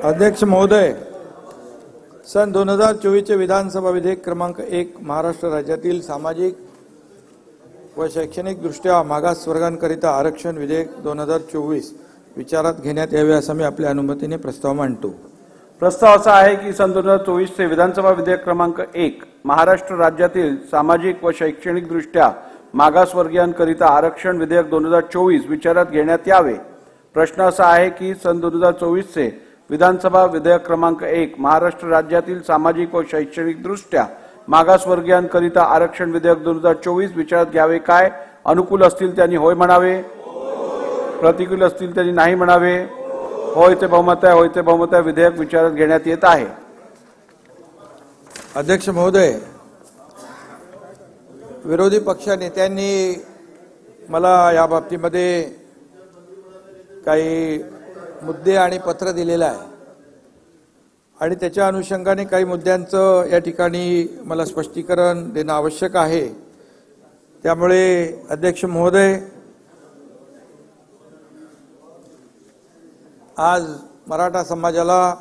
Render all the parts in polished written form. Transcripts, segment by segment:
अध्यक्ष महोदय, सन 2024 चे विधानसभा विधेयक क्रमांक 1 महाराष्ट्र राज्यातील सामाजिक व शैक्षणिक दृष्ट्या मागास वर्गांकरिता आरक्षण विधेयक 2024 विचारात घेण्यात यावे असा मी आपल्या अनुमतीने प्रस्ताव मांडतो। प्रस्ताव असा आहे की सन 2024 चे विधानसभा विधेयक क्रमांक 1 महाराष्ट्र राज्यातील सामाजिक व शैक्षणिक दृष्ट्या मागासवर्गीयांकरिता आरक्षण विधेयक 2024 विचारात घेण्यात यावे। प्रश्न असा आहे की सन 2024 चे विधानसभा विधेयक क्रमांक 1 महाराष्ट्र राज्यातील सामाजिक व शैक्षणिक दृष्ट्या मागासवर्गीयांकरिता आरक्षण विधेयक 2024 विचारात घ्यावे काय? अनुकूल असतील त्यांनी होय म्हणावे, प्रतिकूल असतील त्यांनी नाही म्हणावे। होय ते बहुमत आहे, होय ते बहुमत आहे। विधेयक विचारात घेण्यात येत आहे। अध्यक्ष महोदय, विरोधी पक्ष नेत्यांनी मला या बाबतीमध्ये काही मुद्दे आणि पत्र दिलेलं आहे आणि त्याच्या अनुषंगाने काही मुद्द्यांचं या ठिकाणी मला स्पष्टीकरण देणं आवश्यक आहे। त्यामुळे अध्यक्ष महोदय, आज मराठा समाजाला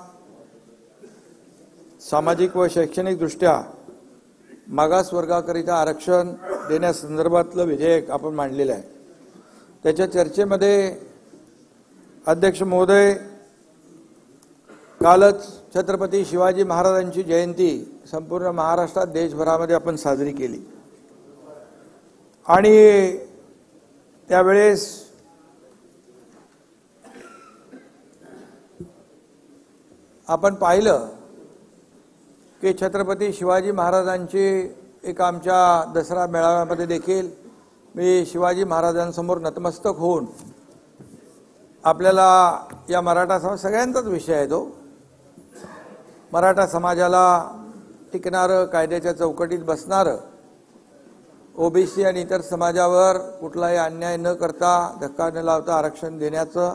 सामाजिक व शैक्षणिक दृष्ट्या मागास वर्गाकरिता आरक्षण देण्यासंदर्भातलं विधेयक आपण मांडलेलं आहे। त्याच्या चर्चेमध्ये अध्यक्ष महोदय, कालच छत्रपती शिवाजी महाराजांची जयंती संपूर्ण महाराष्ट्रात देशभरामध्ये आपण साजरी केली आणि त्यावेळेस आपण पाहिलं की छत्रपती शिवाजी महाराजांची एक आमच्या दसरा मेळाव्यामध्ये देखील मी शिवाजी महाराजांसमोर नतमस्तक होऊन आपल्याला या मराठा समाज सगळ्यांचाच विषय आहे तो, मराठा समाजाला टिकणारं, कायद्याच्या चौकटीत बसणारं, ओबीसी आणि इतर समाजावर कुठलाही अन्याय न करता, धक्का न लावता आरक्षण देण्याचं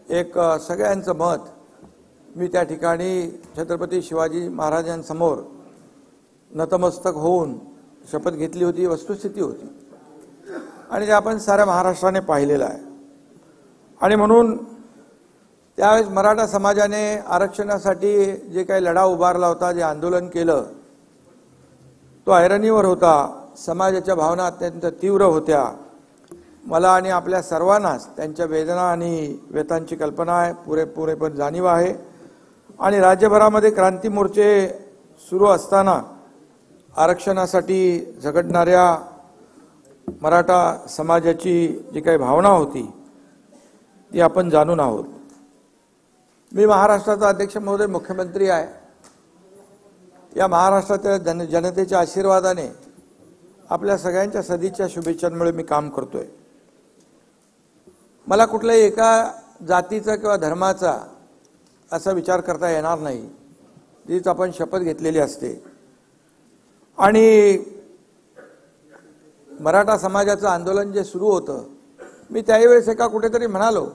एक सगळ्यांचं मत मी त्या ठिकाणी छत्रपती शिवाजी महाराजांसमोर नतमस्तक होऊन शपथ घेतली होती। वस्तुस्थिती होती आणि ते आपण साऱ्या महाराष्ट्राने पाहिलेलं आहे आणि म्हणून त्यावेळेस मराठा समाजाने आरक्षणासाठी जे काही लढा उभारला होता, जे आंदोलन केलं, तो ऐरणीवर होता। समाजाच्या भावना अत्यंत तीव्र होत्या। मला आणि आपल्या सर्वांनाच त्यांच्या वेदना आणि व्यथांची कल्पना आहे, पुरेपूर जाणीव आहे आणि राज्यभरामध्ये क्रांती मोर्चे सुरू असताना आरक्षणासाठी झगडणाऱ्या मराठा समाजाची जी काही भावना होती ती आपण जाणून आहोत। मी महाराष्ट्राचा अध्यक्ष महोदय मुख्यमंत्री आहे। या महाराष्ट्राच्या जनतेच्या आशीर्वादाने, आपल्या सगळ्यांच्या सदिच्छा शुभेच्छांमुळे मी काम करतोय। मला कुठल्याही एका जातीचा किंवा धर्माचा असा विचार करता येणार नाही, जीच आपण शपथ घेतलेली असते। आणि मराठा समाजाचं आंदोलन जे सुरू होतं, मी त्यावेळेस एका कुठेतरी म्हणालो,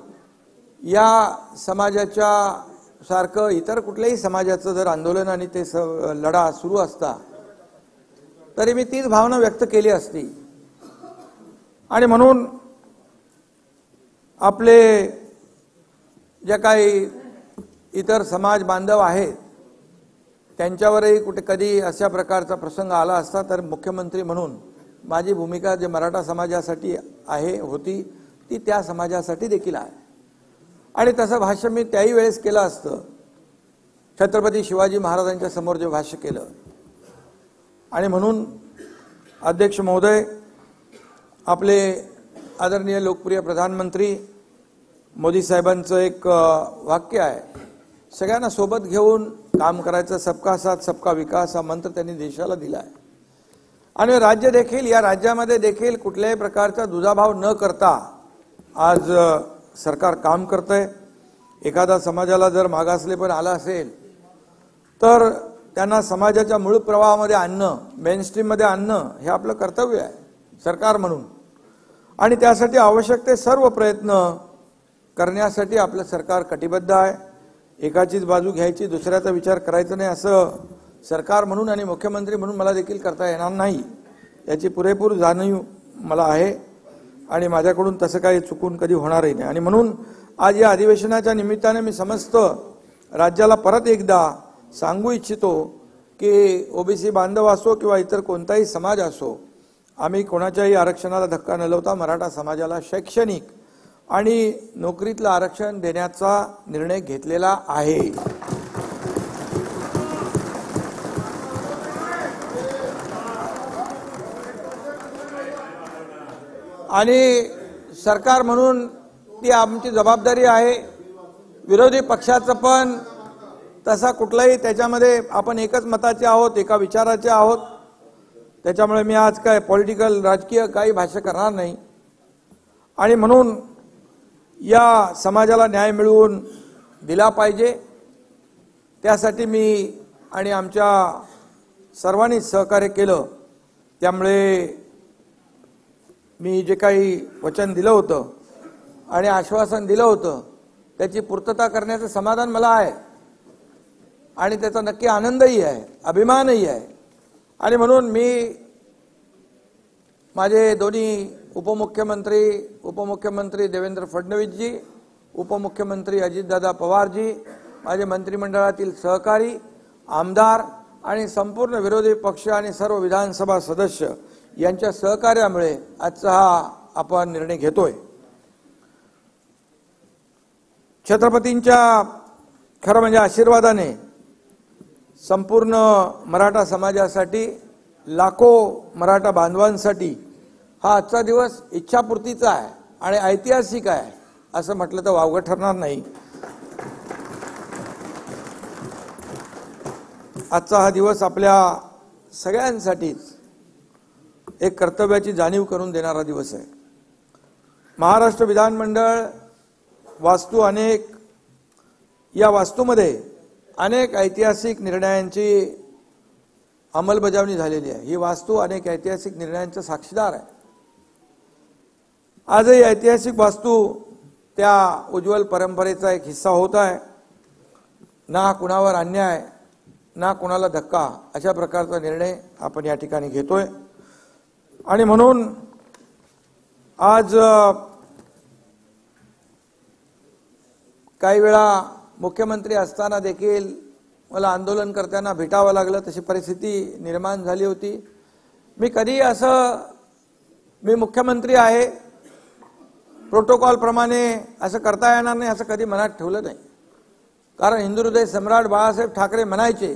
या समाजाच्या सारखं इतर कुठल्याही समाजाचं जर आंदोलन आणि ते लढा सुरू असता तरी मी तीच भावना व्यक्त केली असती। आणि म्हणून आपले जे काही इतर समाज बांधव आहेत त्यांच्यावरही कुठे कधी अशा प्रकारचा प्रसंग आला असता तर मुख्यमंत्री म्हणून माझी भूमिका जे मराठा समाजासाठी होती ती त्या समाजासाठी देखील आहे आणि तसं भाष्य मी त्याही वेळेस केलं असतं, छत्रपती शिवाजी महाराजांच्या समोर जे भाष्य केलं। आणि म्हणून अध्यक्ष महोदय, आपले आदरणीय लोकप्रिय प्रधानमंत्री मोदी साहेबांचं एक वाक्य आहे, सगळ्यांना सोबत घेऊन काम करायचं, सबका साथ सबका विकास हा मंत्र त्यांनी देशाला दिला आहे आणि राज्य देखील, या राज्यामध्ये देखील कुठल्याही प्रकारचा दुजाभाव न करता आज सरकार काम करतंय। एखादा समाजाला जर मागासले पण आला असेल तर त्यांना समाजाच्या मूळ प्रवाहामध्ये आणणं, मेनस्ट्रीम मध्ये आणणं हे आपलं कर्तव्य आहे सरकार म्हणून आणि त्यासाठी आवश्यक ते सर्व प्रयत्न करण्यासाठी आपलं सरकार कटिबद्ध आहे। एकाचीच बाजू घ्यायची, दुसऱ्याचा विचार करायचा नाही असं सरकार म्हणून आणि मुख्यमंत्री म्हणून मला देखील करता येणार नाही, याची पुरेपूर जाणीव मला आहे आणि माझ्याकडून तसं काही चुकून कधी होणारही नाही। आणि म्हणून आज या अधिवेशनाच्या निमित्ताने मी समस्त राज्याला परत एकदा सांगू इच्छितो की ओबीसी बांधव असो किंवा इतर कोणताही समाज असो, आम्ही कोणाच्याही आरक्षणाला धक्का न लावता मराठा समाजाला शैक्षणिक आणि नोकरीतलं आरक्षण देण्याचा निर्णय घेतलेला आहे। आणि सरकार म्हणून ती आमची जबाबदारी आहे। विरोधी पक्षाचं पण तसा कुठलाही त्याच्यामध्ये आपण एकच मताचे आहोत, एका विचाराचे आहोत। त्याच्यामुळे मी आज काय पॉलिटिकल राजकीय काही भाष्य करणार नाही। आणि म्हणून या समाजाला न्याय मिळवून दिला पाहिजे, त्यासाठी मी आणि आमच्या सर्वांनी सहकार्य केलं। त्यामुळे मी जे काही वचन दिलं होतं आणि आश्वासन दिलं होतं त्याची पूर्तता करण्याचं समाधान मला आहे आणि त्याचा नक्की आनंदही आहे, अभिमानही आहे। आणि म्हणून मी माझे दोन्ही उपमुख्यमंत्री देवेंद्र फडणवीसजी, उपमुख्यमंत्री अजितदादा पवारजी, माझे मंत्रिमंडळातील सहकारी, आमदार आणि संपूर्ण विरोधी पक्ष आणि सर्व विधानसभा सदस्य यांच्या सहकार्यामुळे आजचा हा आपण निर्णय घेतोय। छत्रपतींच्या खरं म्हणजे आशीर्वादाने संपूर्ण मराठा समाजासाठी, लाखो मराठा बांधवांसाठी हा आजचा दिवस इच्छापूर्तीचा आहे आणि ऐतिहासिक आहे असं म्हटलं तर वावगं ठरणार नाही। आजचा हा दिवस आपल्या सगळ्यांसाठीच एक कर्तव्याची जाणीव करून देणारा दिवस आहे। महाराष्ट्र विधानमंडळ वास्तू अनेक, या वास्तूमध्ये अनेक ऐतिहासिक निर्णयांची अंमलबजावणी झालेली आहे। ही वास्तू अनेक ऐतिहासिक निर्णयांचा साक्षीदार आहे। आजही ऐतिहासिक वास्तू त्या उज्ज्वल परंपरेचा एक हिस्सा होत आहे। ना कुणावर अन्याय, ना कुणाला धक्का अशा प्रकारचा निर्णय आपण या ठिकाणी घेतोय। आणि म्हणून आज काही वेळा मुख्यमंत्री असताना देखील मला आंदोलनकर्त्यांना भेटावं लागलं, तशी परिस्थिती निर्माण झाली होती। मी कधी मी मुख्यमंत्री आहे, प्रोटोकॉल प्रमाणे असं करता येणार नाही असं कधी मनात ठेवलं नाही। कारण हिंदुहृदय सम्राट बाळासाहेब ठाकरे म्हणायचे,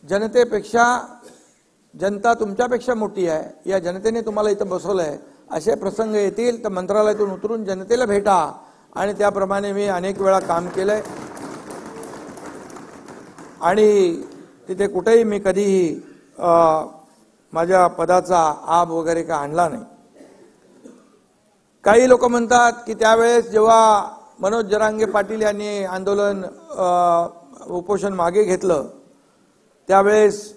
जनतेपेक्षा जनता तुमच्यापेक्षा मोठी आहे, या जनतेने तुम्हाला इथं बसवलंय, असे प्रसंग येतील तर मंत्रालयातून उतरून जनतेला भेटा। आणि त्याप्रमाणे मी अनेक वेळा काम केलंय आणि तिथे कुठेही मी कधीही माझ्या पदाचा आब वगैरे का आणला नाही। काही लोक म्हणतात की त्यावेळेस जेव्हा मनोज जरांगे पाटील यांनी आंदोलन उपोषण मागे घेतलं त्यावेळेस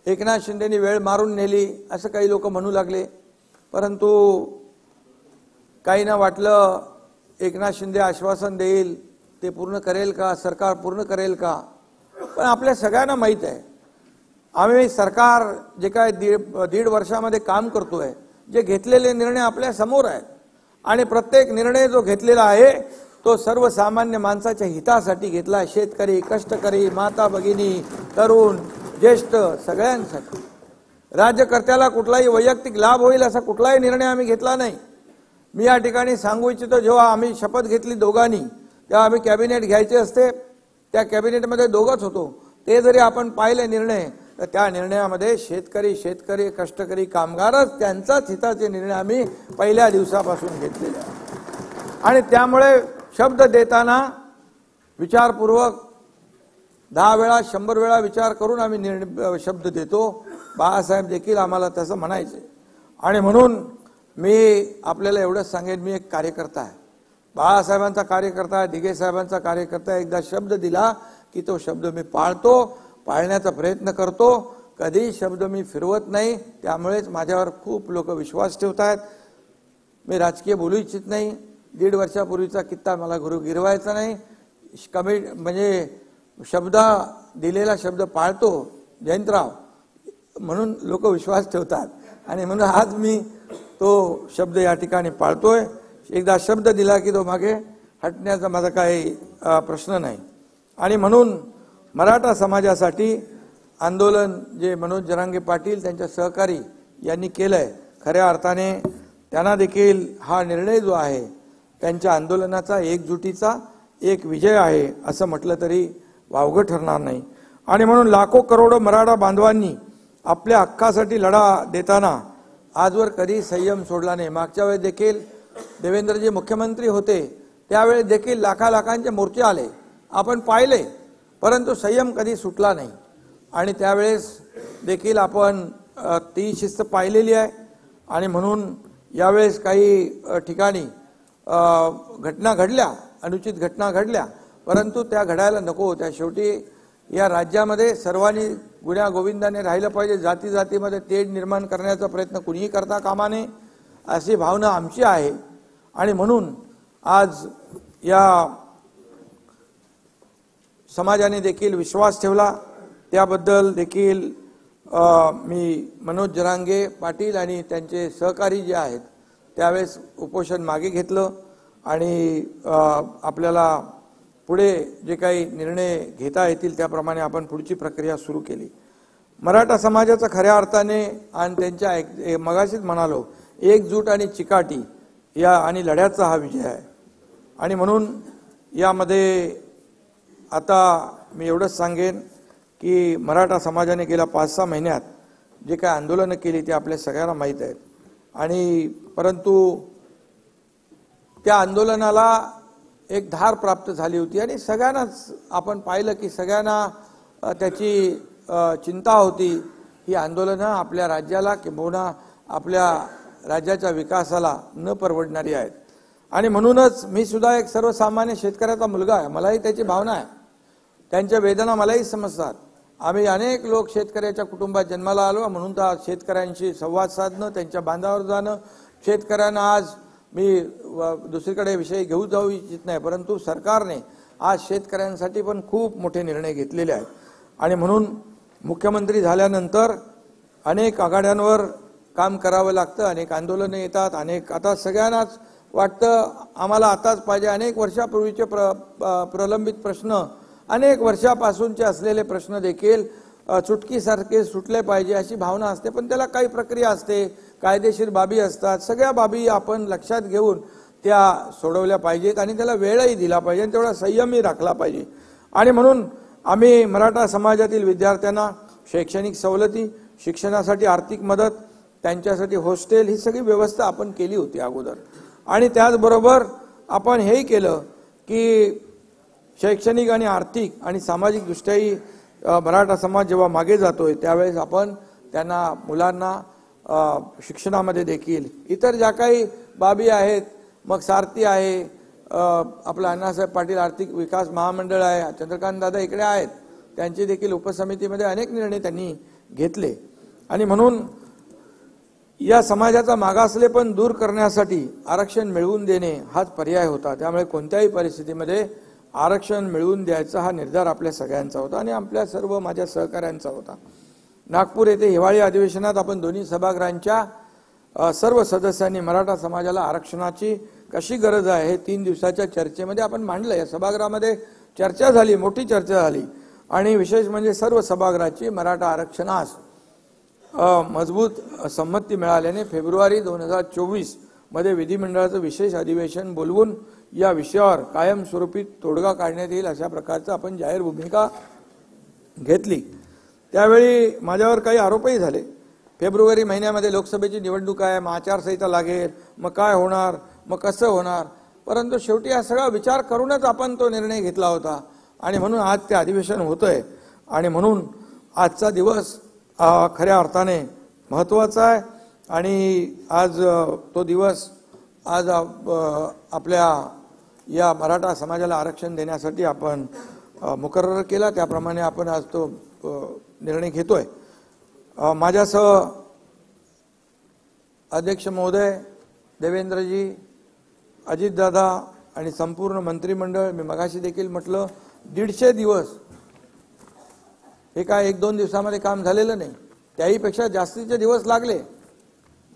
एकनाथ शिंदेनी वेळ मारून नेली असं काही लोक म्हणू लागले। परंतु काहींना वाटलं एकनाथ शिंदे आश्वासन देईल, ते पूर्ण करेल का, सरकार पूर्ण करेल का। पण आपल्या सगळ्यांना माहित आहे आम्ही सरकार जे काय दीड वर्षामध्ये काम करतोय, जे घेतलेले निर्णय आपल्या समोर आहेत आणि प्रत्येक निर्णय जो घेतलेला आहे तो सर्वसामान्य माणसाच्या हितासाठी घेतला। शेतकरी, कष्टकरी, माता भगिनी, तरुण, ज्येष्ठ सगळ्यांसाठी। राज्यकर्त्याला कुठलाही वैयक्तिक लाभ होईल असा कुठलाही निर्णय आम्ही घेतला नाही। मी या ठिकाणी सांगू इच्छितो, जेव्हा आम्ही शपथ घेतली दोघांनी तेव्हा आम्ही कॅबिनेट घ्यायचे असते, त्या कॅबिनेटमध्ये दोघंच होतो। ते जरी आपण पाहिले निर्णय तर त्या निर्णयामध्ये शेतकरी, कष्टकरी, कामगारच त्यांचाच हिताचे निर्णय आम्ही पहिल्या दिवसापासून घेतलेले आहेत। आणि त्यामुळे शब्द देताना विचारपूर्वक 10 वेळा 100 वेळा विचार करून आम्ही शब्द देतो। बाळासाहेब देखील आम्हाला तसं म्हणायचे। आणि म्हणून मी आपल्याला एवढंच सांगेन, मी एक कार्यकर्ता आहे, बाळासाहेबांचा कार्यकर्ता आहे, दिघे साहेबांचा कार्यकर्ता आहे। एकदा शब्द दिला की तो शब्द मी पाळतो, पाळण्याचा प्रयत्न करतो, कधी शब्द मी फिरवत नाही। त्यामुळेच माझ्यावर खूप लोक विश्वास ठेवतात। मी राजकीय बोलू इच्छित नाही। 1.5 वर्षापूर्वीचा किस्सा मला गिरवायचा नाही। म्हणजे दिलेला शब्द पाळतो जयंतराव, म्हणून लोक विश्वास ठेवतात आणि म्हणून आज मी तो शब्द या ठिकाणी पाळतोय। एकदा शब्द दिला की तो मागे हटण्याचा माझा काही प्रश्न नाही. आणि म्हणून मराठा समाजासाठी आंदोलन जे मनोज जरांगे पाटील त्यांच्या सहकारी यांनी केलंय, खऱ्या अर्थाने त्यांना देखील हा निर्णय जो आहे त्यांच्या आंदोलनाचा एकजुटीचा एक विजय आहे असं म्हटलं तरी वावगं ठरणार नाही. आणि म्हणून लाखो करोडो मराठा बांधवांनी आपल्या हक्कासाठी लढा देताना आजवर कधी संयम सोडला नाही. मागच्या वेळेस देखील देवेंद्रजी मुख्यमंत्री होते त्यावेळेस देखील लाखांचे मोर्चे आले, आपण पाहिले, परंतु संयम कधी सुटला नाही. आणि त्यावेळेस देखील आपण ती शिस्त पाहिलेली आहे. आणि म्हणून यावेळेस काही ठिकाणी घटना घडल्या, अनुचित घटना घडल्या, परंतु त्या घडायला नको होत्या. शेवटी या राज्यामध्ये सर्वांनी गुण्या गोविंदाने राहिलं पाहिजे, जाती जातीमध्ये तेढ निर्माण करण्याचा प्रयत्न कुणीही करता कामा नये अशी भावना आमची आहे. आणि म्हणून आज या समाजाने देखील विश्वास ठेवला, त्याबद्दल देखील मी मनोज जरांगे पाटील आणि त्यांचे सहकारी जे आहेत त्यावेळेस उपोषण मागे घेतलं आणि आपल्याला पुढे जे काही निर्णय घेता येतील त्याप्रमाणे आपण पुढची प्रक्रिया सुरू केली. मराठा समाजाचा खऱ्या अर्थाने आणि त्यांच्या मगाशीच म्हणालो एकजूट आणि चिकाटी या आणि लढ्याचा हा विजय आहे. आणि म्हणून यामध्ये आता मी एवढंच सांगेन की मराठा समाजाने गेल्या 5-6 महिन्यात जे काही आंदोलनं केली ते आपल्या सगळ्यांना माहीत आहेत. आणि परंतु त्या आंदोलनाला एक धार प्राप्त झाली होती आणि सगळ्यांनाच आपण पाहिलं की सगळ्यांना त्याची चिंता होती. ही आंदोलनं आपल्या राज्याला किंबहुना आपल्या राज्याच्या विकासाला न परवडणारी आहेत. आणि म्हणूनच मी सुद्धा एक सर्वसामान्य शेतकऱ्याचा मुलगा आहे, मलाही त्याची भावना आहे, त्यांच्या वेदना मलाही समजतात. आम्ही अनेक लोक शेतकऱ्याच्या कुटुंबात जन्माला आलो, म्हणून तर शेतकऱ्यांशी संवाद साधणं, त्यांच्या बांधावर जाणं, शेतकऱ्यांना आज मी दुसरीकडे विषय घेऊ जाऊ इच्छित नाही, परंतु सरकारने आज शेतकऱ्यांसाठी पण खूप मोठे निर्णय घेतलेले आहेत. आणि म्हणून मुख्यमंत्री झाल्यानंतर अनेक आघाड्यांवर काम करावं लागतं, अनेक आंदोलनं येतात, अनेक आता सगळ्यांनाच वाटतं आम्हाला आताच पाहिजे. अनेक वर्षापूर्वीचे प्रलंबित प्रश्न, अनेक वर्षापासूनचे असलेले प्रश्न देखील चुटकीसारखे सुटले पाहिजे अशी भावना असते. पण त्याला काही प्रक्रिया असते, कायदेशीर बाबी असतात, सगळ्या बाबी आपण लक्षात घेऊन त्या सोडवल्या पाहिजेत आणि त्याला वेळही दिला पाहिजे आणि तेवढा संयमही राखला पाहिजे. आणि म्हणून आम्ही मराठा समाजातील विद्यार्थ्यांना शैक्षणिक सवलती, शिक्षणासाठी आर्थिक मदत, त्यांच्यासाठी हॉस्टेल ही सगळी व्यवस्था आपण केली होती अगोदर. आणि त्याचबरोबर आपण हेही केलं की शैक्षणिक आणि आर्थिक आणि सामाजिक दृष्ट्याही मराठा समाज जेव्हा मागे जातोय त्यावेळेस आपण त्यांना मुलांना शिक्षणामध्ये देखील इतर ज्या काही बाबी आहेत, मग सारथी आहे, आपला अण्णासाहेब पाटील आर्थिक विकास महामंडळ आहे, चंद्रकांत दादा इकडे आहेत, त्यांची देखील उपसमितीमध्ये अनेक निर्णय त्यांनी घेतले. आणि म्हणून या समाजाचा मागासलेपण दूर करण्यासाठी आरक्षण मिळवून देणे हाच पर्याय होता. त्यामुळे कोणत्याही परिस्थितीमध्ये आरक्षण मिळवून द्यायचा हा निर्धार आपल्या सगळ्यांचा होता आणि आपल्या सर्व माझ्या सहकाऱ्यांचा होता. नागपूर येथे हिवाळी अधिवेशनात आपण दोन्ही सभागृहांच्या सर्व सदस्यांनी मराठा समाजाला आरक्षणाची कशी गरज आहे हे 3 दिवसाच्या चर्चेमध्ये आपण मांडलं. या सभागृहामध्ये चर्चा झाली, मोठी चर्चा झाली आणि विशेष म्हणजे सर्व सभागृहाची मराठा आरक्षणास मजबूत संमती मिळाल्याने फेब्रुवारी 2024 मध्ये विधिमंडळाचं विशेष अधिवेशन बोलवून या विषयावर कायमस्वरूपी तोडगा काढण्यात येईल अशा प्रकारचं आपण जाहीर भूमिका घेतली. त्यावेळी माझ्यावर काही आरोपही झाले. फेब्रुवारी महिन्यामध्ये लोकसभेची निवडणूक आहे, मग आचारसंहिता लागेल, मग काय होणार, मग कसं होणार. परंतु शेवटी हा सगळा विचार करूनच आपण तो निर्णय घेतला होता आणि म्हणून आज ते अधिवेशन होतंय. आणि म्हणून आजचा दिवस खऱ्या अर्थाने महत्त्वाचा आहे आणि आज तो दिवस आज आपल्या या मराठा समाजाला आरक्षण देण्यासाठी आपण मुकर्रर केला, त्याप्रमाणे आपण आज तो निर्णय घेतोय. माझ्यासह अध्यक्ष महोदय, देवेंद्रजी, अजितदादा आणि संपूर्ण मंत्रिमंडळ, मी मगाशी देखील म्हटलं 150 दिवस हे काय 1-2 दिवसामध्ये काम झालेलं नाही, त्याहीपेक्षा जास्तीचे दिवस लागले.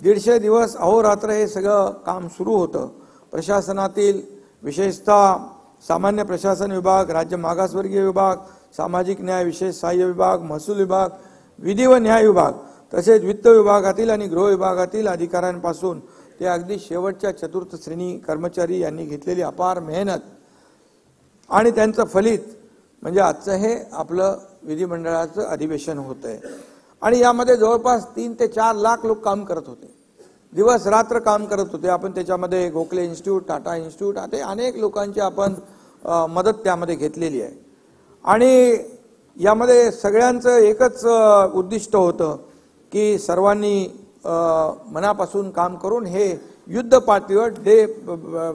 150 दिवस अहोरात्र हे सगळं काम सुरू होतं. प्रशासनातील विशेषतः सामान्य प्रशासन विभाग, राज्य मागासवर्गीय विभाग, सामाजिक न्याय विशेष सहाय्य विभाग, महसूल विभाग, विधी व न्याय विभाग तसेच वित्त विभागातील आणि गृह विभागातील अधिकाऱ्यांपासून ते अगदी शेवटच्या चतुर्थ श्रेणी कर्मचारी यांनी घेतलेली अपार मेहनत आणि त्यांचं फलित म्हणजे आजचं हे आपलं विधिमंडळाचं अधिवेशन होत आहे. आणि यामध्ये जवळपास 3 ते 4 लाख लोक काम करत होते, दिवस रात्र काम करत होते. आपण त्याच्यामध्ये गोखले इन्स्टिट्यूट, टाटा इन्स्टिट्यूट असे अनेक लोकांची आपण मदत त्यामध्ये घेतलेली आहे. आणि यामध्ये सगळ्यांचं एकच उद्दिष्ट होतं की सर्वांनी मनापासून काम करून हे युद्ध पातळीवर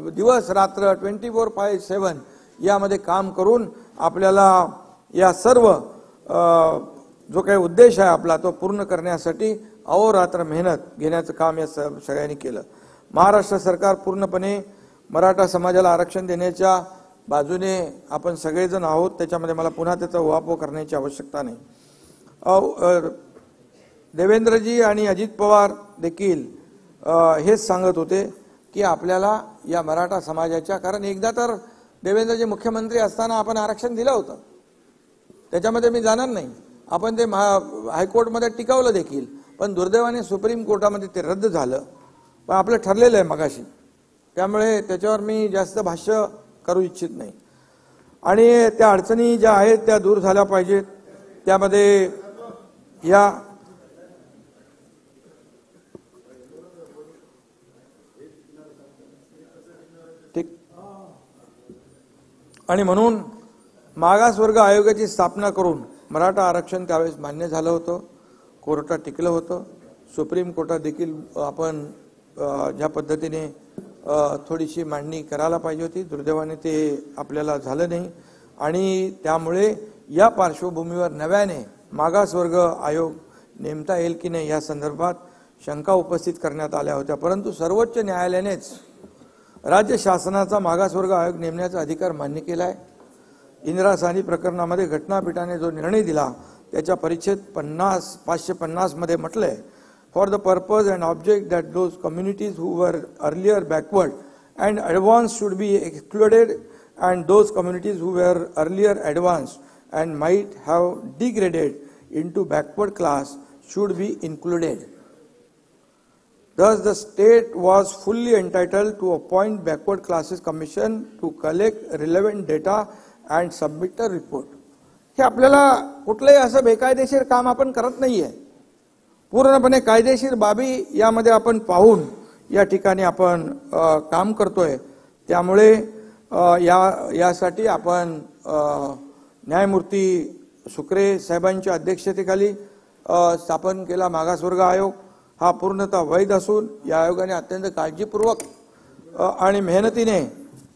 दिवस रात्र 24/7 यामध्ये काम करून आपल्याला या सर्व जो काही उद्देश आहे आपला तो पूर्ण करण्यासाठी अहोरात्र मेहनत घेण्याचं काम या सगळ्यांनी केलं. महाराष्ट्र सरकार पूर्णपणे मराठा समाजाला आरक्षण देण्याच्या बाजूने आपण सगळेजण आहोत. त्याच्यामध्ये मला पुन्हा त्याचा उहापोह करण्याची आवश्यकता नाही. देवेंद्रजी आणि अजित पवार देखील हेच सांगत होते की आपल्याला या मराठा समाजाच्या, कारण एकदा तर देवेंद्रजी मुख्यमंत्री असताना आपण आरक्षण दिलं होतं, त्याच्यामध्ये मी जाणार नाही. आपण ते हायकोर्टमध्ये टिकवलं देखील, पण दुर्दैवाने सुप्रीम कोर्टामध्ये ते रद्द झालं. पण आपलं ठरलेलं आहे मगाशी, त्यामुळे त्याच्यावर मी जास्त भाष्य करू इच्छित नाही. आणि त्या अडचणी ज्या आहेत त्या दूर झाल्या पाहिजेत. त्यामध्ये या ठीक आणि म्हणून मागासवर्ग आयोगाची स्थापना करून मराठा आरक्षण त्यावेळेस मान्य झालं होतं, कोर्टात टिकलं होतं. सुप्रीम कोर्टात देखील आपण ज्या पद्धतीने थोडीशी मांडणी करायला पाहिजे होती, दुर्दैवाने ते आपल्याला झालं नाही. आणि त्यामुळे या पार्श्वभूमीवर नव्याने मागासवर्ग आयोग नेमता येईल की नाही या संदर्भात शंका उपस्थित करण्यात आल्या होत्या. परंतु सर्वोच्च न्यायालयानेच राज्य शासनाचा मागासवर्ग आयोग नेमण्याचा अधिकार मान्य केला आहे. इंदिरा साहनी प्रकरणामध्ये घटनापीठाने जो निर्णय दिला त्याच्या परिच्छेद 550 मध्ये म्हटलंय, for the purpose and object that those communities हू वर earlier backward and advance should be excluded and those communities हू वर earlier advance and might have degraded into backward class should be included. Thus, the state was fully entitled to appoint backward classes commission to collect relevant data and submit a report. हे आपल्याला कुठलंही असं बेकायदेशीर काम आपण करत नाहीये. पूर्णपणे कायदेशीर बाबी यामध्ये आपण पाहून या ठिकाणी आपण काम करतोय. त्यामुळे यासाठी आपण न्यायमूर्ती सुक्रे साहेबांच्या अध्यक्षतेखाली स्थापन केला मागासवर्ग आयोग. हा पूर्णतः वैध असून या आयोगाने अत्यंत काळजीपूर्वक आणि मेहनतीने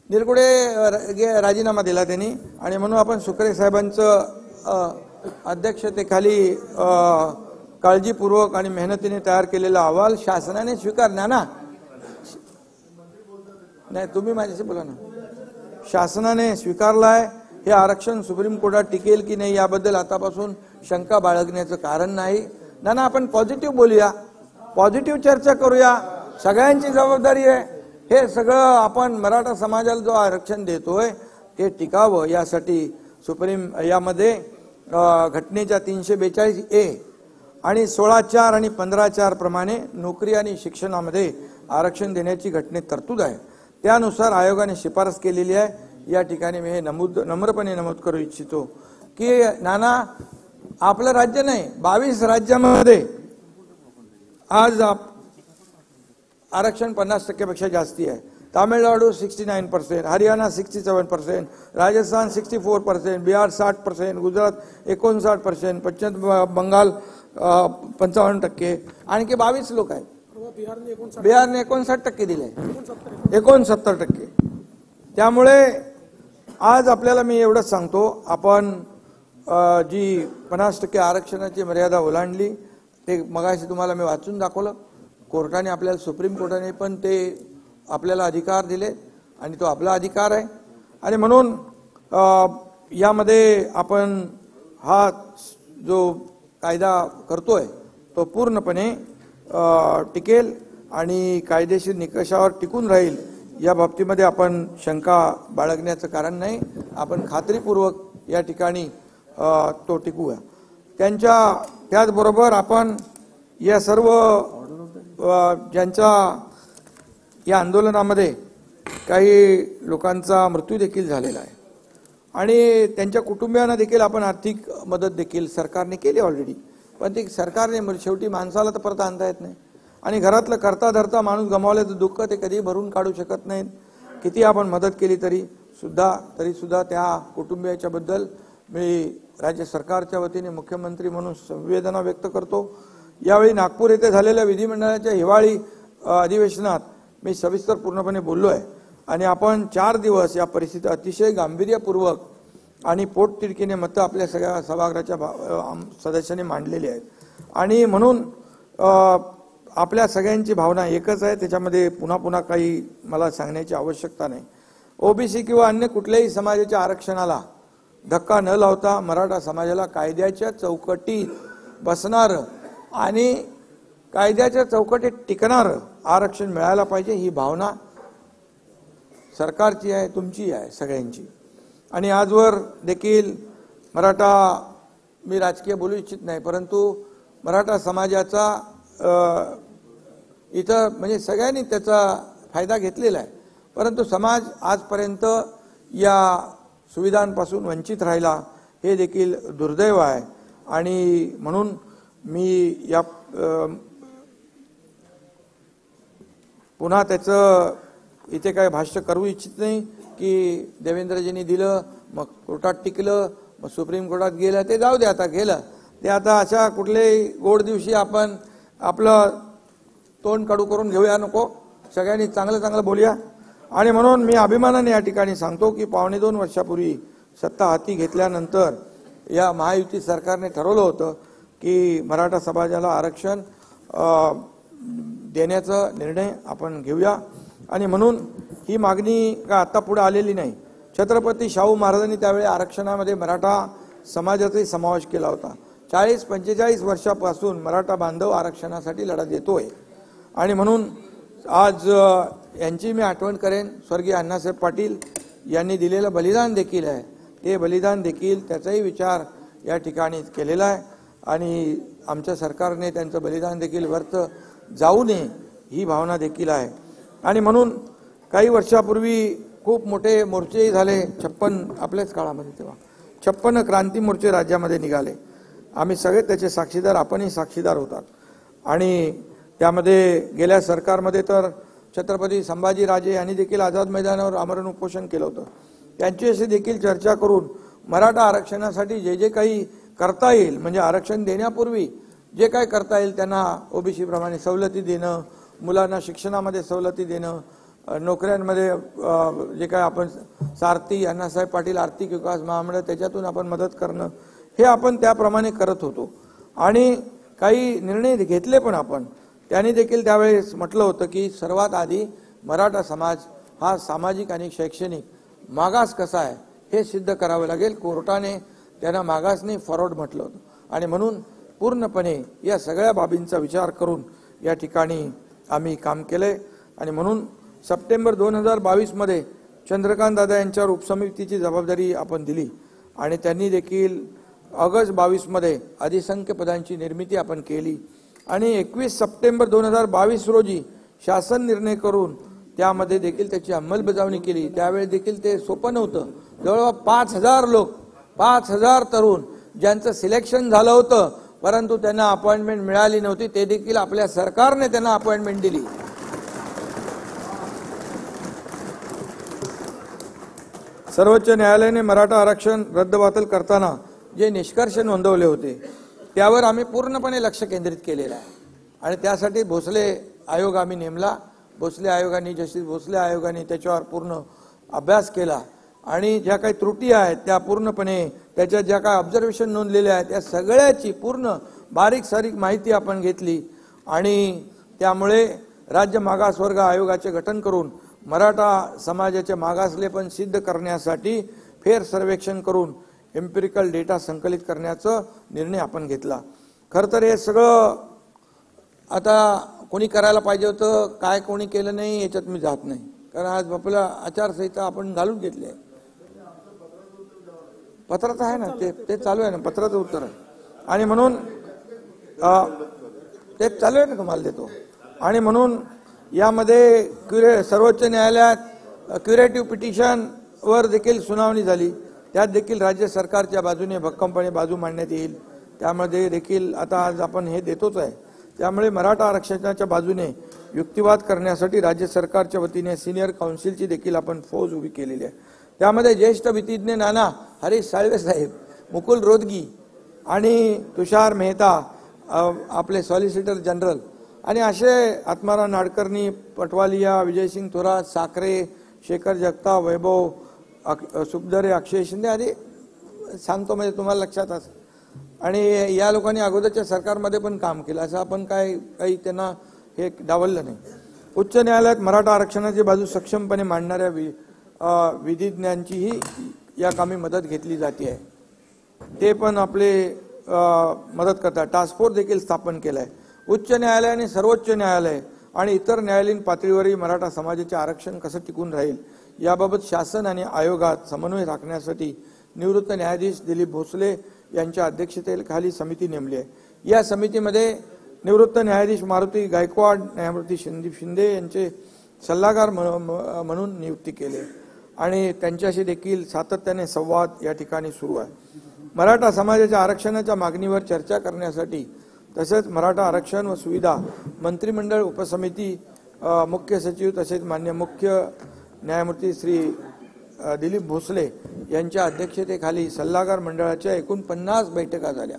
निरगुडे राजीनामा दिला त्यांनी. आणि म्हणून आपण सुक्रे साहेबांचं अध्यक्षतेखाली काळजीपूर्वक आणि मेहनतीने तयार केलेला अहवाल शासनाने स्वीकारला ना. नाही, तुम्ही माझ्याशी बोला ना. शासनाने स्वीकारलाय. हे आरक्षण सुप्रीम कोर्टात टिकेल की नाही याबद्दल आतापासून शंका बाळगण्याचं कारण नाही. ना आपण पॉझिटिव्ह बोलूया, पॉझिटिव्ह चर्चा करूया. सगळ्यांची जबाबदारी आहे. हे सगळं आपण मराठा समाजाला जो आरक्षण देतोय ते टिकावं यासाठी सुप्रीम यामध्ये घटनेच्या 342A आणि 16(4) आणि 15(4) प्रमाणे नोकरी आणि शिक्षणामध्ये आरक्षण देण्याची घटनेत तरतूद आहे. त्यानुसार आयोगाने शिफारस केलेली आहे. या ठिकाणी मी हे नम्रपणे नमूद करू इच्छितो की नाना आपलं राज्य नाही, 22 राज्यामध्ये आज आरक्षण 50% पेक्षा जास्ती आहे. तामिळनाडू 69%, हरियाणा 67%, राजस्थान 64%, बिहार 60%, गुजरात 59%, पश्चिम बंगाल 55%, आणखी 22 लोक आहेत. बिहारने 59% दिले, 69%. त्यामुळे आज आपल्याला मी एवढंच सांगतो, आपण जी 50% आरक्षणाची मर्यादा ओलांडली ते मगाशी तुम्हाला मी वाचून दाखवलं. कोर्टाने आपल्याला, सुप्रीम कोर्टाने पण ते आपल्याला अधिकार दिले आणि तो आपला अधिकार आहे. आणि म्हणून यामध्ये आपण हा जो कायदा करतोय तो पूर्णपणे टिकेल आणि कायदेशीर निकषावर टिकून राहील या बाबतीमध्ये आपण शंका बाळगण्याचं कारण नाही. आपण खात्रीपूर्वक या ठिकाणी तो टिकूया. त्याचबरोबर आपण या सर्व ज्यांच्या या आंदोलनामध्ये काही लोकांचा मृत्यू देखील झालेला आहे आणि त्यांच्या कुटुंबियांना देखील आपण आर्थिक मदत देखील सरकारने केली ऑलरेडी. पण ती सरकारने शेवटी माणसाला तर परत आणता येत नाही आणि घरातलं करता धरता माणूस गमावल्याचं दुःख ते कधी भरून काढू शकत नाहीत. किती आपण मदत केली तरी सुद्धा त्या कुटुंबियाच्या बद्दल मी राज्य सरकारच्या वतीने मुख्यमंत्री म्हणून संवेदना व्यक्त करतो. यावेळी नागपूर येथे झालेल्या विधिमंडळाच्या हिवाळी अधिवेशनात मी सविस्तर पूर्णपणे बोललो आहे आणि आपण 4 दिवस या परिस्थिती अतिशय गांभीर्यपूर्वक आणि पोटतिडकीने मतं आपल्या सगळ्या सभागृहाच्या सदस्यांनी मांडलेली आहेत आणि म्हणून आपल्या सगळ्यांची भावना एकच आहे. त्याच्यामध्ये पुन्हा काही मला सांगण्याची आवश्यकता नाही. ओबीसी किंवा अन्य कुठल्याही समाजाच्या आरक्षणाला धक्का न लावता मराठा समाजाला कायद्याच्या चौकटीत बसणारं आणि कायद्याच्या चौकटीत टिकणारं आरक्षण मिळायला पाहिजे. ही भावना सरकारची आहे, तुमची आहे, सगळ्यांची. आणि आजवर देखील मी राजकीय बोलू इच्छित नाही, परंतु मराठा समाजाचा इथं म्हणजे सगळ्यांनी त्याचा फायदा घेतलेला आहे, परंतु समाज आजपर्यंत या सुविधांपासून वंचित राहिला, हे देखील दुर्दैव आहे. आणि म्हणून मी या पुन्हा त्याचं इथे काय भाष्य करू इच्छित नाही की देवेंद्रजींनी दिलं मग कोर्टात टिकलं मग सुप्रीम कोर्टात गेलं, ते जाऊ दे, आता गेलं ते. आता अशा कुठल्याही गोड दिवशी आपण आपलं तोंड कडू करून घेऊया नको, सगळ्यांनी चांगलं बोलूया. आणि म्हणून मी अभिमानाने या ठिकाणी सांगतो की 2.25 वर्षापूर्वी सत्ता हाती घेतल्यानंतर या महायुती सरकारने ठरवलं होतं की मराठा समाजाला आरक्षण देण्याचा निर्णय आपण घेऊया. आणि म्हणून ही मागणी का आता पुढे आलेली नाही. छत्रपती शाहू महाराजांनी त्यावेळी आरक्षणामध्ये मराठा समाजाचाही समावेश केला होता. 40-45 वर्षापासून मराठा बांधव आरक्षणासाठी लढा देतोय. आणि म्हणून आज यांची मी आठवण करेन, स्वर्गीय अण्णासाहेब पाटील यांनी दिलेलं बलिदान देखील आहे. ते बलिदान देखील त्याचाही विचार या ठिकाणी केलेला आहे आणि आमच्या सरकारने त्यांचं बलिदान देखील व्यर्थ जाऊ नये ही भावना देखील आहे. आणि म्हणून काही वर्षापूर्वी खूप मोठे मोर्चेही झाले. 56 आपल्याच काळामध्ये तेव्हा 56 क्रांती मोर्चे राज्यामध्ये निघाले. आम्ही सगळे त्याचे साक्षीदार, आपणही साक्षीदार होतात. आणि त्यामध्ये गेल्या सरकारमध्ये तर छत्रपती संभाजीराजे यांनी देखील आझाद मैदानावर आमरण उपोषण केलं होतं. त्यांच्याशी देखील चर्चा करून मराठा आरक्षणासाठी जे काही करता येईल, म्हणजे आरक्षण देण्यापूर्वी जे काय करता येईल त्यांना ओबीसी प्रमाणे सवलती देणं, मुलांना शिक्षणामध्ये सवलती देणं, नोकऱ्यांमध्ये जे काय आपण सारथी अण्णासाहेब पाटील आर्थिक विकास महामंडळ त्याच्यातून आपण मदत करणं, हे आपण त्याप्रमाणे करत होतो. आणि काही निर्णय घेतले पण आपण. त्यांनी देखील त्यावेळेस म्हटलं होतं की सर्वात आधी मराठा समाज हा सामाजिक आणि शैक्षणिक मागास कसा आहे हे सिद्ध करावं लागेल. कोर्टाने त्यांना मागास नाही फॉरवर्ड म्हटलं होतं. आणि म्हणून पूर्णपणे या सगळ्या बाबींचा विचार करून या ठिकाणी आम्ही काम केलंय. आणि म्हणून सप्टेंबर 2022 मध्ये चंद्रकांत दादा यांच्यावर उपसमितीची जबाबदारी आपण दिली आणि त्यांनी देखील ऑगस्ट 22 मध्ये अधिसंख्य पदांची निर्मिती आपण केली. आणि 21 सप्टेंबर 2022 रोजी शासन निर्णय करून त्यामध्ये देखील त्याची अंमलबजावणी केली. त्यावेळी देखील ते सोपं नव्हतं. जवळपास 5,000 लोक, 5,000 तरुण ज्यांचं सिलेक्शन झालं होतं परंतु त्यांना अपॉइंटमेंट मिळाली नव्हती, ते देखील आपल्या सरकारने त्यांना अपॉइंटमेंट दिली. सर्वोच्च न्यायालयाने मराठा आरक्षण रद्दबातल करताना जे निष्कर्ष नोंदवले होते त्यावर आम्ही पूर्णपणे लक्ष केंद्रित केलेलं आहे. आणि त्यासाठी भोसले आयोग आम्ही नेमला. भोसले आयोगाने, जस्टिस भोसले आयोगाने त्याच्यावर पूर्ण अभ्यास केला आणि ज्या काही त्रुटी आहेत त्या पूर्णपणे, त्याच्या ज्या काही ऑब्झर्वेशन नोंदलेल्या आहेत त्या सगळ्याची पूर्ण बारीक सारीक माहिती आपण घेतली. आणि त्यामुळे राज्य मागासवर्ग आयोगाचे गठन करून मराठा समाजाचे मागासलेपण सिद्ध करण्यासाठी फेर सर्वेक्षण करून एम्पिरिकल डेटा संकलित करण्याचा निर्णय आपण घेतला. खरं तर हे सगळं आता कोणी करायला पाहिजे होतं, काय कोणी केलं नाही याच्यात मी जात नाही. कारण आज आपला आचारसंहिता आपण घालून घेतली आहे. पत्रात आहे ना, ते चालू आहे ना, पत्राचं उत्तर आहे. आणि म्हणून ते चालू आहे ना, तुम्हाला देतो. आणि म्हणून यामध्ये सर्वोच्च न्यायालयात क्युरेटिव्ह पिटिशन वर देखील सुनावणी झाली. त्यात देखील राज्य सरकारच्या बाजूने भक्कमपणे बाजू मांडण्यात येईल. त्यामध्ये देखील आता आज आपण हे देतोच आहे. त्यामुळे मराठा आरक्षणाच्या बाजूने युक्तिवाद करण्यासाठी राज्य सरकारच्या वतीने सिनियर काउन्सिलची देखील आपण फौज उभी केलेली आहे. त्यामध्ये ज्येष्ठ विधिज्ञ नाना हरीश साळवे साहेब, मुकुल रोदगी आणि तुषार मेहता, आपले सॉलिसिटर जनरल, आणि असे आत्माराम नाडकर्णी, पटवालिया, विजयसिंग थोरात, साखरे, शेखर जगताप, वैभव सुखदरे, अक्षय शिंदे आदी सांगतो म्हणजे तुम्हाला लक्षात असेल. आणि या लोकांनी अगोदरच्या सरकारमध्ये पण काम केलं, असं आपण काही त्यांना हे डावललं नाही. उच्च न्यायालयात मराठा आरक्षणाची बाजू सक्षमपणे मांडणाऱ्या विधिज्ञांचीही या कामी मदत घेतली जाते आहे. ते पण आपले मदत करतात. टास्क फोर्स देखील स्थापन केला आहे. उच्च न्यायालय आणि सर्वोच्च न्यायालय आणि इतर न्यायालयीन पातळीवरही मराठा समाजाचे आरक्षण कसं टिकून राहील याबाबत शासन आणि आयोगात समन्वय राखण्यासाठी निवृत्त न्यायाधीश दिलीप भोसले यांच्या अध्यक्षतेखाली समिती नेमली आहे. या समितीमध्ये निवृत्त न्यायाधीश मारुती गायकवाड, न्यायमूर्ती संदीप शिंदे यांचे सल्लागार म्हणून नियुक्ती केली आणि त्यांच्याशी देखील सातत्याने संवाद या ठिकाणी सुरू आहे. मराठा समाजाच्या आरक्षणाच्या मागणीवर चर्चा करण्यासाठी तसेच मराठा आरक्षण व सुविधा मंत्रिमंडळ उपसमिती, मुख्य सचिव तसेच मान्य मुख्य न्यायमूर्ती श्री दिलीप भोसले यांच्या अध्यक्षतेखाली सल्लागार मंडळाच्या एकूण 50 बैठका झाल्या.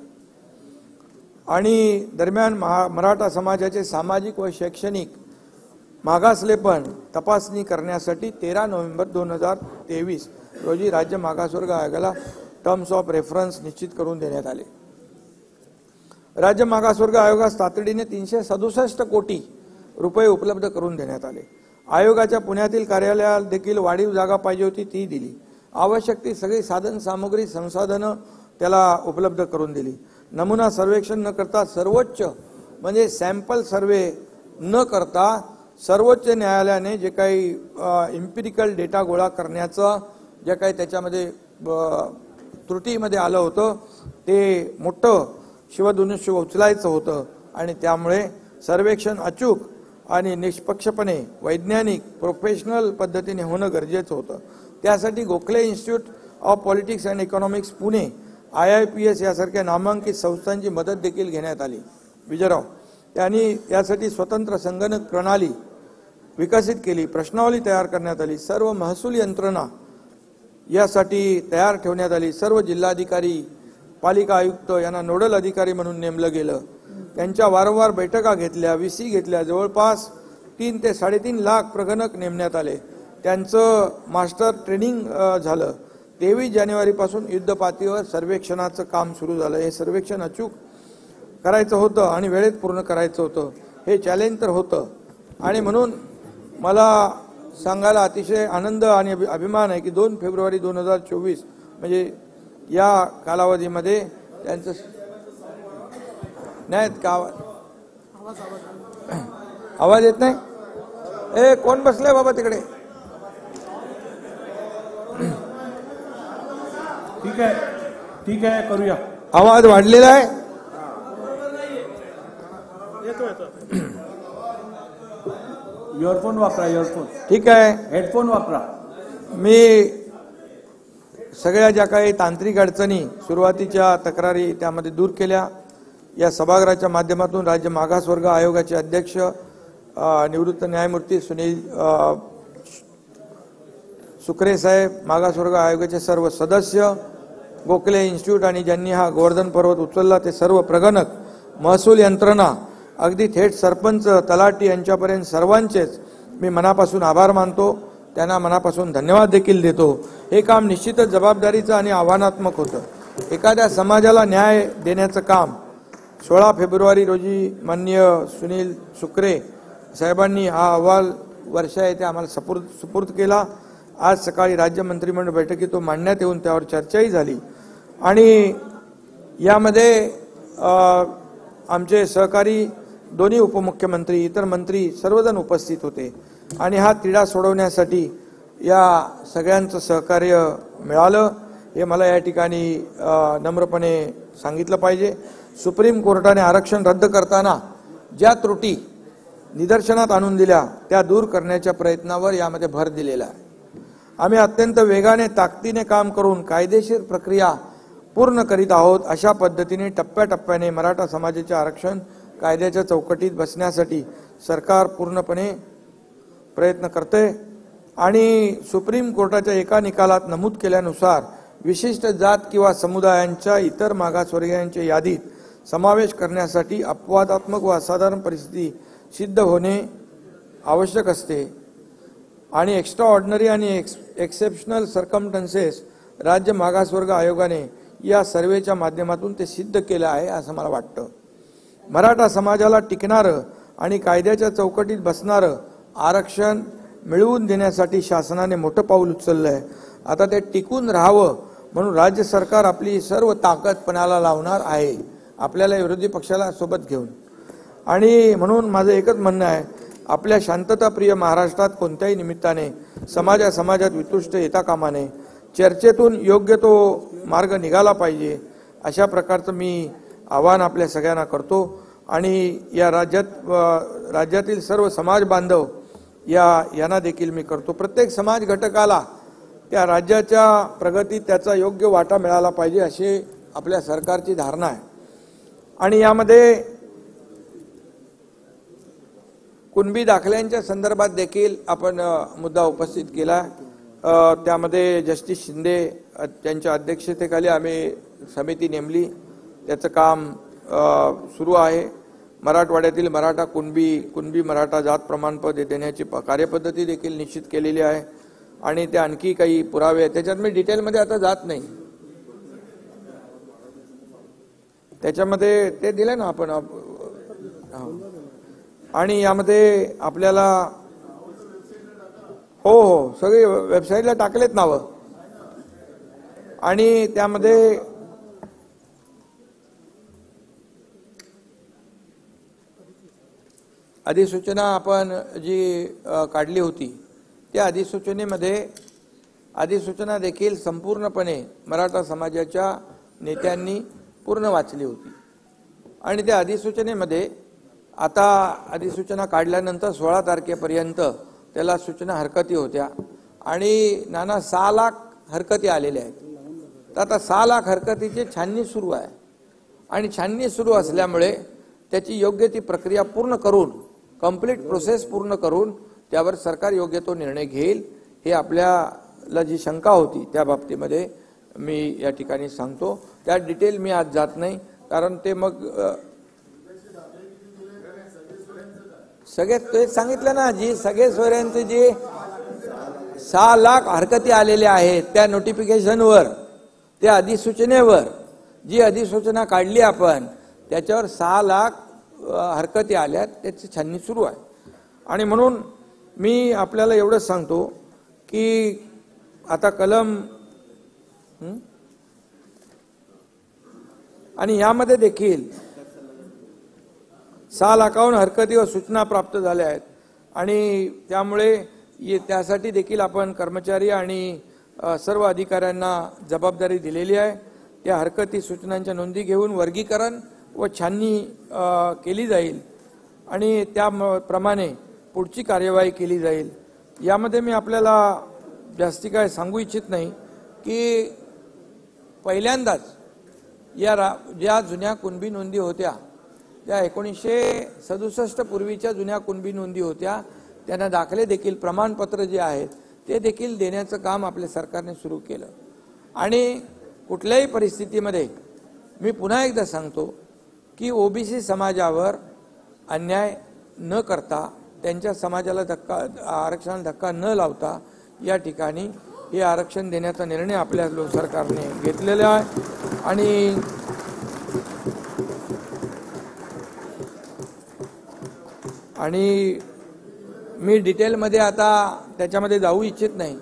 आणि दरम्यान मराठा समाजाचे सामाजिक व शैक्षणिक मागासलेपण तपासणी करण्यासाठी 13 नोव्हेंबर 2023 रोजी राज्य मागासवर्ग आयोगाला टर्म्स ऑफ रेफरन्स निश्चित करून देण्यात आले. राज्य मागासवर्ग आयोगास तातडीने 367 कोटी रुपये उपलब्ध करून देण्यात आले. आयोगाच्या पुण्यातील कार्यालयाला देखील वाढीव जागा पाहिजे होती, ती दिली. आवश्यक ती सगळी साधन सामुग्री संसाधनं त्याला उपलब्ध करून दिली. नमुना सर्वेक्षण न करता सर्वोच्च म्हणजे सॅम्पल सर्वे न करता सर्वोच्च न्यायालयाने जे काही इम्पिरिकल डेटा गोळा करण्याचं जे काही त्याच्यामध्ये त्रुटीमध्ये आलं होतं ते मोठं शिवधनुष्य उचलायचं होतं आणि त्यामुळे सर्वेक्षण अचूक आणि निष्पक्षपणे वैज्ञानिक प्रोफेशनल पद्धतीने होणं गरजेचं होतं. त्यासाठी Gokhale institute of politics and economics Pune, IIPS यासारख्या नामांकित संस्थांची मदत देखील घेण्यात आली. विजयराव त्यांनी यासाठी स्वतंत्र संगणक प्रणाली विकसित केली, प्रश्नावली तयार करण्यात आली, सर्व महसूल यंत्रणा यासाठी तयार ठेवण्यात आली. सर्व जिल्हाधिकारी, पालिका आयुक्त यांना नोडल अधिकारी म्हणून नेमलं गेलं. त्यांच्या वारंवार बैठका घेतल्या, VC घेतल्या. जवळपास 3 ते 3.5 लाख प्रगणक नेमण्यात आले. त्यांचं मास्टर ट्रेनिंग झालं. 23 जानेवारीपासून युद्धपातळीवर सर्वेक्षणाचं काम सुरू झालं. हे सर्वेक्षण अचूक करायचं होतं आणि वेळेत पूर्ण करायचं होतं. हे चॅलेंज तर होतं आणि म्हणून मला सांगायला अतिशय आनंद आणि अभिमान आहे की 2 फेब्रुवारी 2024 म्हणजे या कालावधीमध्ये त्यांचं नाही का आवाज येत नाही. ए कोण बसले बाबा तिकडे. ठीक आहे करूया. आवाज वाढलेला आहे. इयरफोन वापरा. इयरफोन ठीक आहे. हेडफोन वापरा. मी सगळ्या ज्या काही तांत्रिक अडचणी सुरुवातीच्या तक्रारी त्यामध्ये दूर केल्या. या सभागृहाच्या माध्यमातून राज्य मागासवर्ग आयोगाचे अध्यक्ष निवृत्त न्यायमूर्ती सुनील सुखरे साहेब, मागासवर्ग आयोगाचे सर्व सदस्य, गोखले इन्स्टिट्यूट आणि ज्यांनी हा गोवर्धन पर्वत उचलला ते सर्व प्रगणक, महसूल यंत्रणा, अगदी थेट सरपंच, तलाठी यांच्यापर्यंत सर्वांचेच मी मनापासून आभार मानतो. त्यांना मनापासून धन्यवाद देखील देतो. हे काम निश्चितच जबाबदारीचं आणि आव्हानात्मक होतं. एखाद्या समाजाला न्याय देण्याचं काम 16 फेब्रुवारी रोजी माननीय सुनील सुखरे साहेबांनी हा अहवाल वर्षा येथे आम्हाला सुपूर्द केला. आज सकाळी राज्य मंत्रिमंडळ बैठकीत तो मांडण्यात येऊन त्यावर चर्चाही झाली आणि यामध्ये आमचे सहकारी दोन्ही उपमुख्यमंत्री, इतर मंत्री सर्वजण उपस्थित होते आणि हा तिढा सोडवण्यासाठी या सगळ्यांचं सहकार्य मिळालं हे मला या ठिकाणी नम्रपणे सांगितलं पाहिजे। सुप्रीम कोर्टाने आरक्षण रद्द करताना ज्या त्रुटी निदर्शनात आणून दिल्या त्या दूर करण्याच्या प्रयत्नावर यामध्ये भर दिलेला आहे। आम्ही अत्यंत वेगाने ताकदीने काम करून कायदेशीर प्रक्रिया पूर्ण करीत आहोत। अशा पद्धतीने टप्प्याटप्प्याने मराठा समाजाचे आरक्षण कायद्याच्या चौकटीत बसण्यासाठी सरकार पूर्णपणे प्रयत्न करते आणि सुप्रीम कोर्टाच्या एका निकालात नमूद केल्यानुसार विशिष्ट जात किंवा समुदायांच्या इतर मागासवर्गीयांच्या यादीत समावेश करण्यासाठी अपवादात्मक व असाधारण परिस्थिती सिद्ध होणे आवश्यक असते आणि एक्स्ट्रा ऑर्डिनरी आणि एक्सेप्शनल सर्कमस्टन्सेस राज्य मागासवर्ग आयोगाने या सर्वेच्या माध्यमातून ते सिद्ध केलं आहे असं मला वाटतं। मराठा समाजाला टिकणारं आणि कायद्याच्या चौकटीत बसणारं आरक्षण मिळवून देण्यासाठी शासनाने मोठं पाऊल उचललं आहे। आता ते टिकून राहावं म्हणून राज्य सरकार आपली सर्व ताकद पणाला लावणार आहे, आपल्याला विरोधी पक्षाला सोबत घेऊन। आणि म्हणून माझं एकच म्हणणं आहे, आपल्या शांतताप्रिय महाराष्ट्रात कोणत्याही निमित्ताने समाजात वितुष्ट येता कामा नये। चर्चेतून योग्य तो मार्ग निघाला पाहिजे अशा प्रकारचं मी आवाहन आपल्या सगळ्यांना करतो आणि या राज्यातील सर्व समाज बांधव यांना देखील मी करतो। प्रत्येक समाज घटकाला त्या राज्याच्या प्रगतीत त्याचा योग्य वाटा मिळाला पाहिजे अशी आपल्या सरकारची धारणा आहे। आणि यामध्ये कुणबी दाखल्यांच्या संदर्भात देखील आपण मुद्दा उपस्थित केला। त्यामध्ये जस्टिस शिंदे यांच्या अध्यक्षतेखाली आम्ही समिती नेमली, त्याचं काम सुरू आहे। मराठवाड्यातील मराठा कुणबी मराठा जात प्रमाणपत्र देण्याची कार्यपद्धती देखील निश्चित केलेली आहे आणि ते आणखी काही पुरावे आहेत, त्याच्यात मी डिटेलमध्ये आता जात नाही। त्याच्यामध्ये ते दिले ना आपण, आणि यामध्ये आपल्याला हो सगळे वेबसाईटला टाकलेत नावं आणि त्यामध्ये अधिसूचना आपण जी काढली होती त्या अधिसूचना देखील संपूर्णपणे मराठा समाजाच्या नेत्यांनी पूर्ण वाचली होती आणि त्या अधिसूचनेमध्ये आता अधिसूचना काढल्यानंतर 16 तारखेपर्यंत त्याला सूचना हरकती होत्या आणि नाना 6 लाख हरकती आलेल्या आहेत। तर आता 6 लाख हरकतीची छाननी सुरू आहे आणि छाननी सुरू असल्यामुळे त्याची योग्य ती प्रक्रिया पूर्ण करून कंप्लीट प्रोसेस पूर्ण करून त्यावर सरकार योग्य तो निर्णय घेईल हे आपल्याला जी शंका होती त्या बाबतीमध्ये मी या ठिकाणी सांगतो। त्या डिटेल मी आज जात नाही कारण ते मग सगळे ते सांगितलं ना, जी सगळे सोयऱ्यांचे जे 6 लाख हरकती आलेल्या आहेत त्या नोटिफिकेशनवर, त्या अधिसूचनेवर जी अधिसूचना काढली आपण त्याच्यावर 6 लाख हरकती आल्यात, त्याची छाननी सुरू आहे। आणि म्हणून मी आपल्याला एवढंच सांगतो की आता कलम आणि यामध्ये देखील 6 लाखाहून हरकती व सूचना प्राप्त झाल्या आहेत आणि त्यामुळे त्यासाठी देखील आपण कर्मचारी आणि सर्व अधिकाऱ्यांना जबाबदारी दिलेली आहे। त्या हरकती सूचनांच्या नोंदी घेऊन वर्गीकरण व छाननी केली जाईल आणि त्याप्रमाणे पुढची कार्यवाही केली जाईल। यामध्ये मी आपल्याला जास्ती काय सांगू इच्छित नाही की पहिल्यांदाच ज्या जुन्या कुणबी नोंदी होत्या त्या 1967 पूर्वीच्या जुन्या कुणबी नोंदी होत्या, त्यांना दाखले देखील प्रमाणपत्र जे आहेत ते देखील देण्याचं काम आपल्या सरकारने सुरू केलं। आणि कुठल्याही परिस्थितीमध्ये मी पुन्हा एकदा सांगतो की ओबीसी समाजावर अन्याय न करता, त्यांच्या समाजाला आरक्षणाला धक्का न लावता या ठिकाणी हे आरक्षण देण्याचा निर्णय आपल्या सरकारने घेतलेला आहे। आणि मी डिटेलमध्ये आता त्याच्यामध्ये जाऊ इच्छित नाही।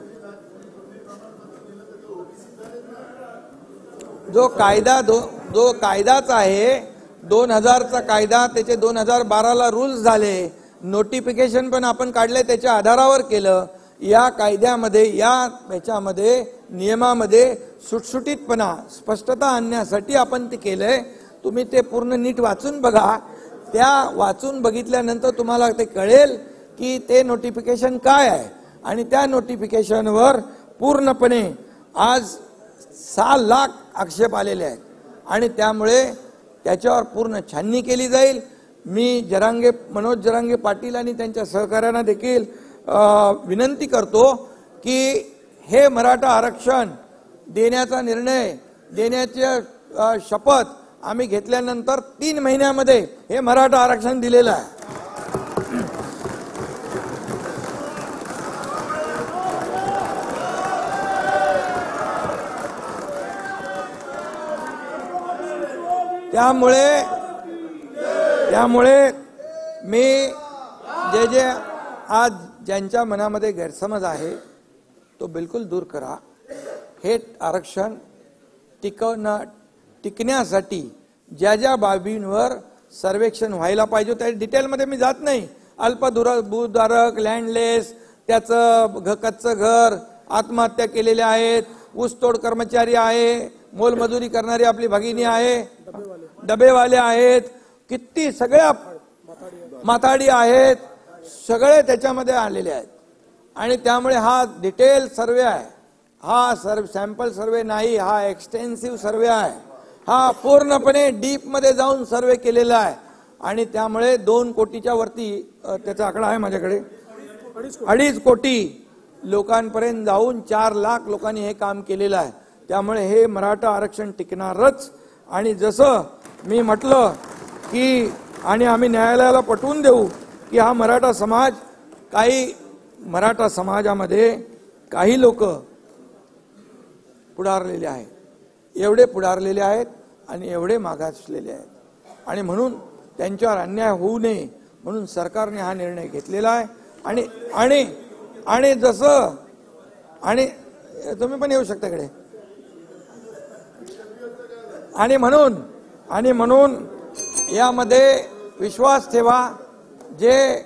जो कायदाच आहे 2000चा कायदा, त्याचे 2012ला रूल्स झाले नोटिफिकेशन पण आपण काढले त्याच्या आधारावर केलं. या कायद्यामध्ये याच्यामध्ये नियमामध्ये सुटसुटीतपणा स्पष्टता आणण्यासाठी आपण ते केलंय. तुम्ही ते पूर्ण नीट वाचून बघा. त्या वाचून बघितल्यानंतर तुम्हाला ते कळेल की ते नोटिफिकेशन काय आहे. आणि त्या नोटिफिकेशनवर पूर्णपणे आज 6 लाख आक्षेप आलेले आहेत आणि त्यामुळे त्याच्यावर पूर्ण छाननी केली जाईल. मी मनोज जरांगे पाटील आणि त्यांच्या सहकार्यांना देखील विनंती करतो की हे मराठा आरक्षण देण्याचा निर्णय देण्याची शपथ आम्ही घेतल्यानंतर 3 महिन्यामध्ये हे मराठा आरक्षण दिलेलं आहे. त्यामुळे मी जे आज ज्यांच्या मनामध्ये गैरसमज आहे तो बिलकुल दूर करा. हे आरक्षण टिकण्यासाठी ज्या बाबींवर सर्वेक्षण व्हायला पाहिजे त्या डिटेलमध्ये मी जात नाही. भूधारक, लँडलेस, त्याचं कच्चं घर, आत्महत्या केलेले आहेत, ऊसतोड कर्मचारी आहे, मोलमजुरी करणारी आपली भगिनी आहे, डबेवाले आहेत, किती सगळ्या माथाडी आहेत, सगळे त्याच्यामध्ये आलेले आहेत. आणि त्यामुळे हा डिटेल सर्वे आहे. हा सॅम्पल सर्वे नाही, हा एक्सटेन्सिव्ह सर्वे आहे. हा पूर्णपणे डीप मध्ये जाऊन सर्वे केलेला आहे. आणि त्यामुळे 2 कोटीच्या वरती त्याचा आकडा आहे माझ्याकडे, 2.5 कोटी लोकांपर्यंत जाऊन 4 लाख लोकांनी हे काम केलेलं आहे. त्यामुळे हे मराठा आरक्षण टिकणारच. आणि जसं मी म्हटलं की आणि आम्ही न्यायालयाला पटवून देऊ की हा मराठा समाजामध्ये काही लोक पुढारलेले आहेत, एवढे पुढारलेले आहेत आणि एवढे मागासलेले आहेत. आणि म्हणून त्यांच्यावर अन्याय होऊ नये म्हणून सरकारने हा निर्णय घेतलेला आहे. आणि जसं आणि तुम्ही पण येऊ शकता इकडे. आणि म्हणून यामध्ये विश्वास ठेवा. जे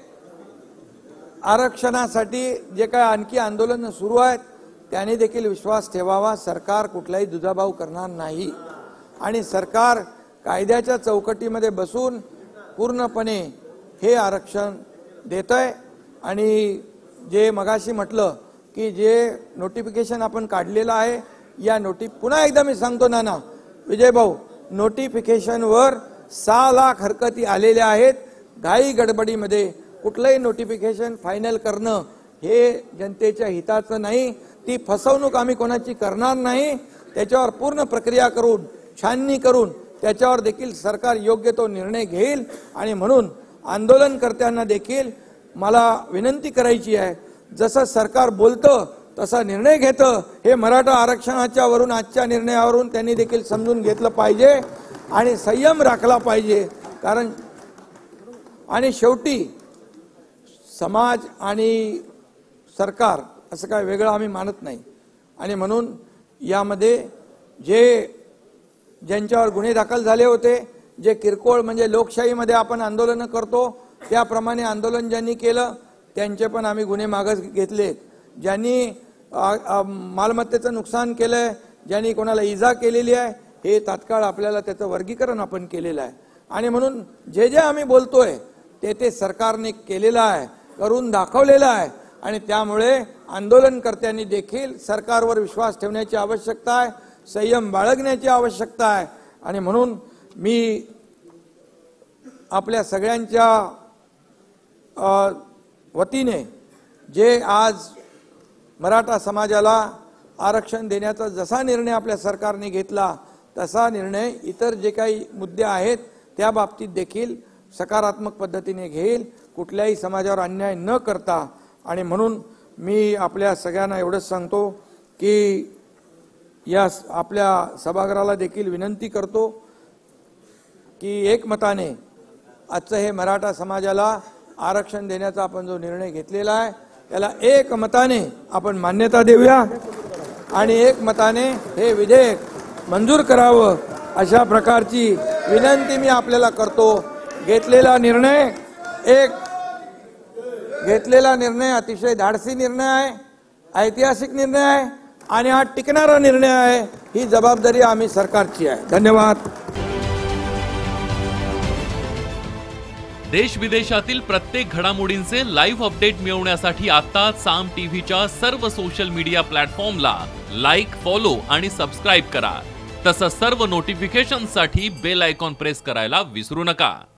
आरक्षणासाठी जे काही आणखी आंदोलन सुरू आहेत त्याने देखील विश्वास ठेवावा. सरकार कुठलाही दुजाभाव करणार नाही आणि सरकार कायद्याच्या चौकटीमध्ये बसून पूर्णपणे हे आरक्षण देतंय. आणि जे मगाशी म्हटलं की जे नोटिफिकेशन आपण काढलेलं आहे या पुन्हा एकदा मी सांगतो नाना विजय भाऊ, नोटिफिकेशनवर 6 लाख हरकती आलेल्या आहेत. घाई गडबडीमध्ये कुठलंही नोटिफिकेशन फायनल करणं हे जनतेच्या हिताचं नाही. ती फसवणूक आम्ही कोणाची करणार नाही. त्याच्यावर पूर्ण प्रक्रिया करून छाननी करून त्याच्यावर देखील सरकार योग्य तो निर्णय घेईल. आणि म्हणून आंदोलनकर्त्यांना देखील मला विनंती करायची आहे, जसं सरकार बोलतं तसा निर्णय घेतं हे मराठा आरक्षणाच्या वरून आजच्या निर्णयावरून त्यांनी देखील समजून घेतलं पाहिजे आणि संयम राखला पाहिजे. कारण आणि शेवटी समाज आणि सरकार असं काय वेगळं आम्ही मानत नाही. आणि म्हणून यामध्ये ज्यांच्यावर गुन्हे दाखल झाले होते, जे किरकोळ म्हणजे लोकशाहीमध्ये आपण आंदोलन करतो त्याप्रमाणे आंदोलन ज्यांनी केलं त्यांचे पण आम्ही गुन्हे मागे घेतलेत. ज्यांनी मालमत्तेचं नुकसान केलंय, ज्यांनी कोणाला इजा केलेली आहे, हे तात्काळ आपल्याला त्याचं वर्गीकरण आपण केलेलं आहे. आणि म्हणून जे आम्ही बोलतोय ते सरकारने केलेलं आहे, करून दाखवलेलं आहे. आणि त्यामुळे आंदोलनकर्त्यांनी देखील सरकारवर विश्वास ठेवण्याची आवश्यकता आहे, संयम बाळगण्याची आवश्यकता आहे. आणि म्हणून मी आपल्या सगळ्यांच्या वतीने जे आज मराठा समाजाला आरक्षण देण्याचा जसा निर्णय आपल्या सरकारने घेतला तसा निर्णय इतर जे काही मुद्दे आहेत त्या बाबतीत देखील सकारात्मक पद्धतीने घेईल, कुठल्याही समाजावर अन्याय न करता. आणि म्हणून मी आपल्या सगळ्यांना एवढंच सांगतो की या आपल्या सभागृहाला देखील विनंती करतो की एकमताने आजचं हे मराठा समाजाला आरक्षण देण्याचा आपण जो निर्णय घेतलेला आहे त्याला एकमताने आपण मान्यता देऊया आणि एकमताने हे विधेयक मंजूर करावं अशा प्रकारची विनंती मी आपल्याला करतो. घेतलेला निर्णय घेतलेला निर्णय अतिशय धाडसी निर्णय आहे, ऐतिहासिक निर्णय आहे आणि हा टिकणारा निर्णय आहे. ही जबाबदारी आम्ही सरकारची आहे. धन्यवाद. देश विदेशातील प्रत्येक घडामोडींचे लाईव्ह अपडेट मिळवण्यासाठी आता साम टीव्हीच्या सर्व सोशल मीडिया प्लॅटफॉर्मला लाईक, फॉलो आणि सबस्क्राईब करा. तसंच सर्व नोटिफिकेशनसाठी बेल आयकॉन प्रेस करायला विसरू नका.